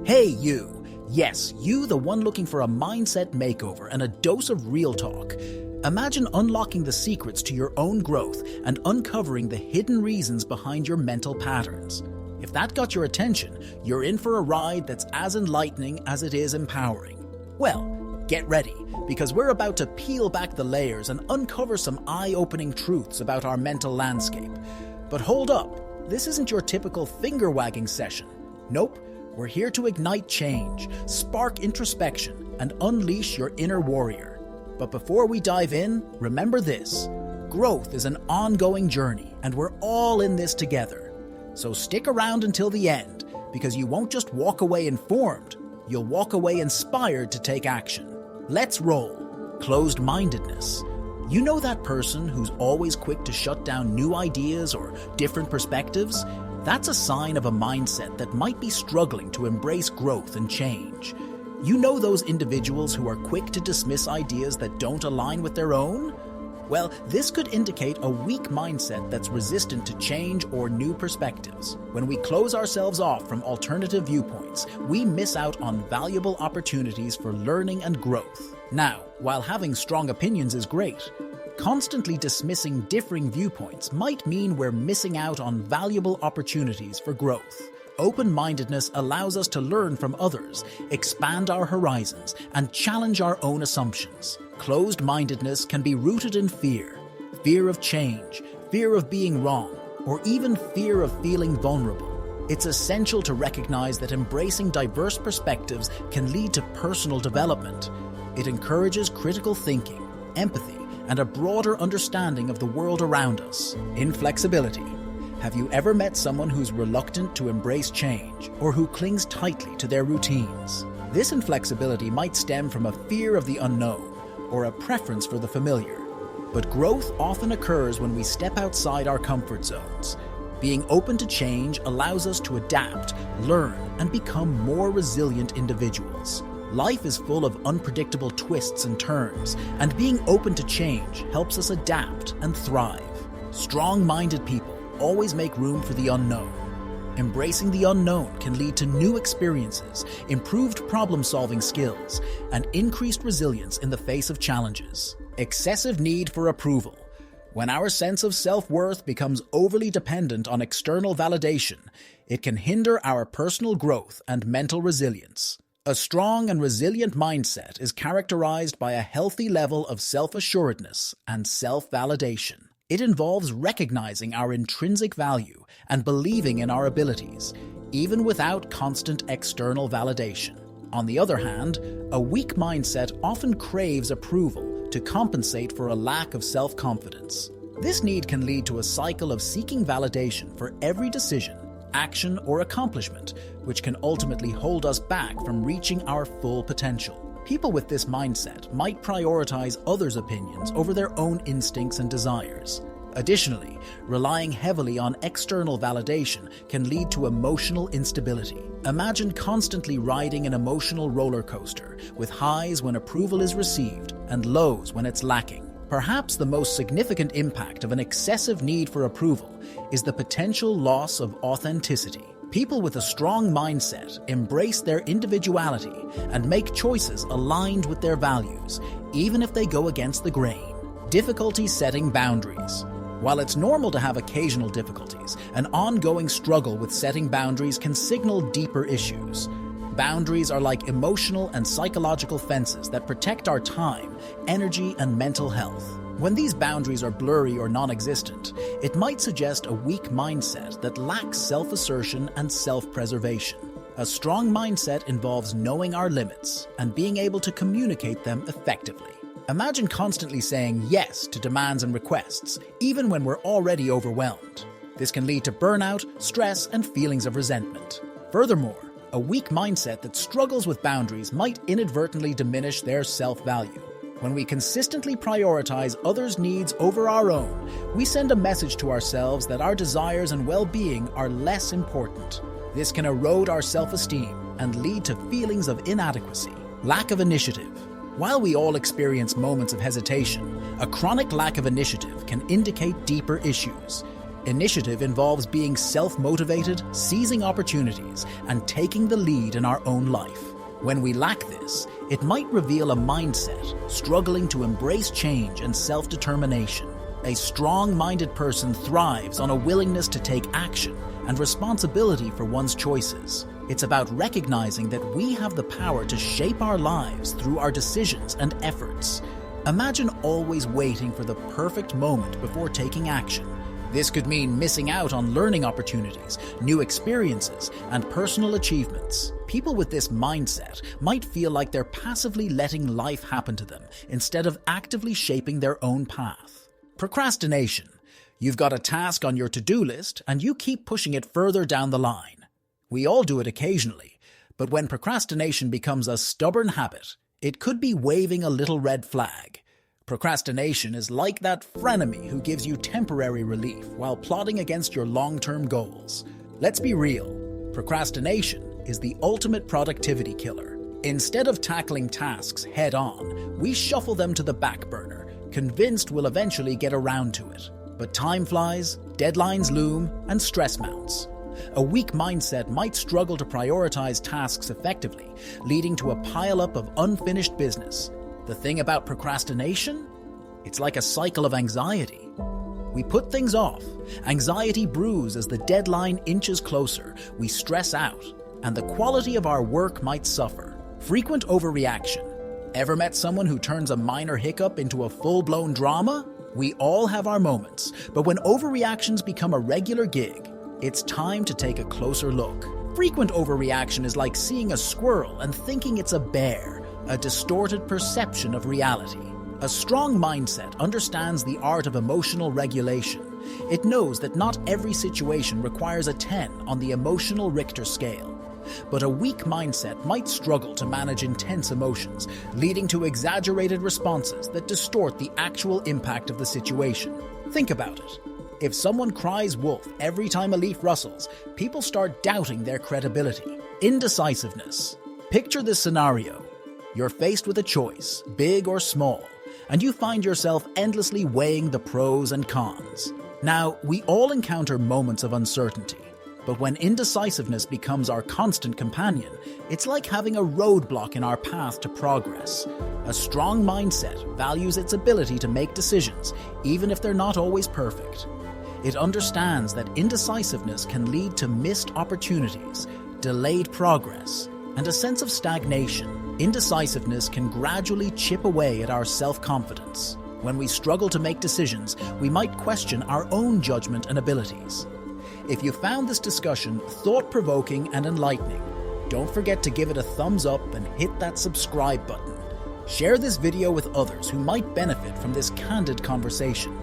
Hey you! Yes, you, the one looking for a mindset makeover and a dose of real talk. Imagine unlocking the secrets to your own growth and uncovering the hidden reasons behind your mental patterns. If that got your attention, you're in for a ride that's as enlightening as it is empowering. Well, get ready, because we're about to peel back the layers and uncover some eye-opening truths about our mental landscape. But hold up, this isn't your typical finger-wagging session. Nope. We're here to ignite change, spark introspection, and unleash your inner warrior. But before we dive in, remember this: growth is an ongoing journey, and we're all in this together. So stick around until the end, because you won't just walk away informed, you'll walk away inspired to take action. Let's roll. Closed-mindedness. You know that person who's always quick to shut down new ideas or different perspectives? That's a sign of a mindset that might be struggling to embrace growth and change. You know those individuals who are quick to dismiss ideas that don't align with their own? Well, this could indicate a weak mindset that's resistant to change or new perspectives. When we close ourselves off from alternative viewpoints, we miss out on valuable opportunities for learning and growth. Now, while having strong opinions is great, constantly dismissing differing viewpoints might mean we're missing out on valuable opportunities for growth. Open-mindedness allows us to learn from others, expand our horizons, and challenge our own assumptions. Closed-mindedness can be rooted in fear of change, fear of being wrong, or even fear of feeling vulnerable. It's essential to recognize that embracing diverse perspectives can lead to personal development. It encourages critical thinking, empathy, and a broader understanding of the world around us. Inflexibility. Have you ever met someone who's reluctant to embrace change or who clings tightly to their routines? This inflexibility might stem from a fear of the unknown or a preference for the familiar. But growth often occurs when we step outside our comfort zones. Being open to change allows us to adapt, learn, and become more resilient individuals. Life is full of unpredictable twists and turns, and being open to change helps us adapt and thrive. Strong-minded people always make room for the unknown. Embracing the unknown can lead to new experiences, improved problem-solving skills, and increased resilience in the face of challenges. Excessive need for approval. When our sense of self-worth becomes overly dependent on external validation, it can hinder our personal growth and mental resilience. A strong and resilient mindset is characterized by a healthy level of self-assuredness and self-validation. It involves recognizing our intrinsic value and believing in our abilities, even without constant external validation. On the other hand, a weak mindset often craves approval to compensate for a lack of self-confidence. This need can lead to a cycle of seeking validation for every decision, action, or accomplishment, which can ultimately hold us back from reaching our full potential. People with this mindset might prioritize others' opinions over their own instincts and desires. Additionally, relying heavily on external validation can lead to emotional instability. Imagine constantly riding an emotional roller coaster, with highs when approval is received and lows when it's lacking. Perhaps the most significant impact of an excessive need for approval is the potential loss of authenticity. People with a strong mindset embrace their individuality and make choices aligned with their values, even if they go against the grain. Difficulty setting boundaries. While it's normal to have occasional difficulties, an ongoing struggle with setting boundaries can signal deeper issues. Boundaries are like emotional and psychological fences that protect our time, energy, and mental health. When these boundaries are blurry or non-existent, it might suggest a weak mindset that lacks self-assertion and self-preservation. A strong mindset involves knowing our limits and being able to communicate them effectively. Imagine constantly saying yes to demands and requests, even when we're already overwhelmed. This can lead to burnout, stress, and feelings of resentment. Furthermore, a weak mindset that struggles with boundaries might inadvertently diminish their self-value. When we consistently prioritize others' needs over our own, we send a message to ourselves that our desires and well-being are less important. This can erode our self-esteem and lead to feelings of inadequacy. Lack of initiative. While we all experience moments of hesitation, a chronic lack of initiative can indicate deeper issues. Initiative involves being self-motivated, seizing opportunities, and taking the lead in our own life. When we lack this, it might reveal a mindset struggling to embrace change and self-determination. A strong-minded person thrives on a willingness to take action and responsibility for one's choices. It's about recognizing that we have the power to shape our lives through our decisions and efforts. Imagine always waiting for the perfect moment before taking action. This could mean missing out on learning opportunities, new experiences, and personal achievements. People with this mindset might feel like they're passively letting life happen to them instead of actively shaping their own path. Procrastination. You've got a task on your to-do list and you keep pushing it further down the line. We all do it occasionally, but when procrastination becomes a stubborn habit, it could be waving a little red flag. Procrastination is like that frenemy who gives you temporary relief while plotting against your long-term goals. Let's be real. Procrastination is the ultimate productivity killer. Instead of tackling tasks head-on, we shuffle them to the back burner, convinced we'll eventually get around to it. But time flies, deadlines loom, and stress mounts. A weak mindset might struggle to prioritize tasks effectively, leading to a pileup of unfinished business. The thing about procrastination? It's like a cycle of anxiety. We put things off. Anxiety brews as the deadline inches closer. We stress out, and the quality of our work might suffer. Frequent overreaction. Ever met someone who turns a minor hiccup into a full-blown drama? We all have our moments, but when overreactions become a regular gig, it's time to take a closer look. Frequent overreaction is like seeing a squirrel and thinking it's a bear, a distorted perception of reality. A strong mindset understands the art of emotional regulation. It knows that not every situation requires a 10 on the emotional Richter scale. But a weak mindset might struggle to manage intense emotions, leading to exaggerated responses that distort the actual impact of the situation. Think about it. If someone cries wolf every time a leaf rustles, people start doubting their credibility. Indecisiveness. Picture this scenario. You're faced with a choice, big or small, and you find yourself endlessly weighing the pros and cons. Now, we all encounter moments of uncertainty, but when indecisiveness becomes our constant companion, it's like having a roadblock in our path to progress. A strong mindset values its ability to make decisions, even if they're not always perfect. It understands that indecisiveness can lead to missed opportunities, delayed progress, and a sense of stagnation. Indecisiveness can gradually chip away at our self-confidence. When we struggle to make decisions, we might question our own judgment and abilities. If you found this discussion thought-provoking and enlightening, don't forget to give it a thumbs up and hit that subscribe button. Share this video with others who might benefit from this candid conversation.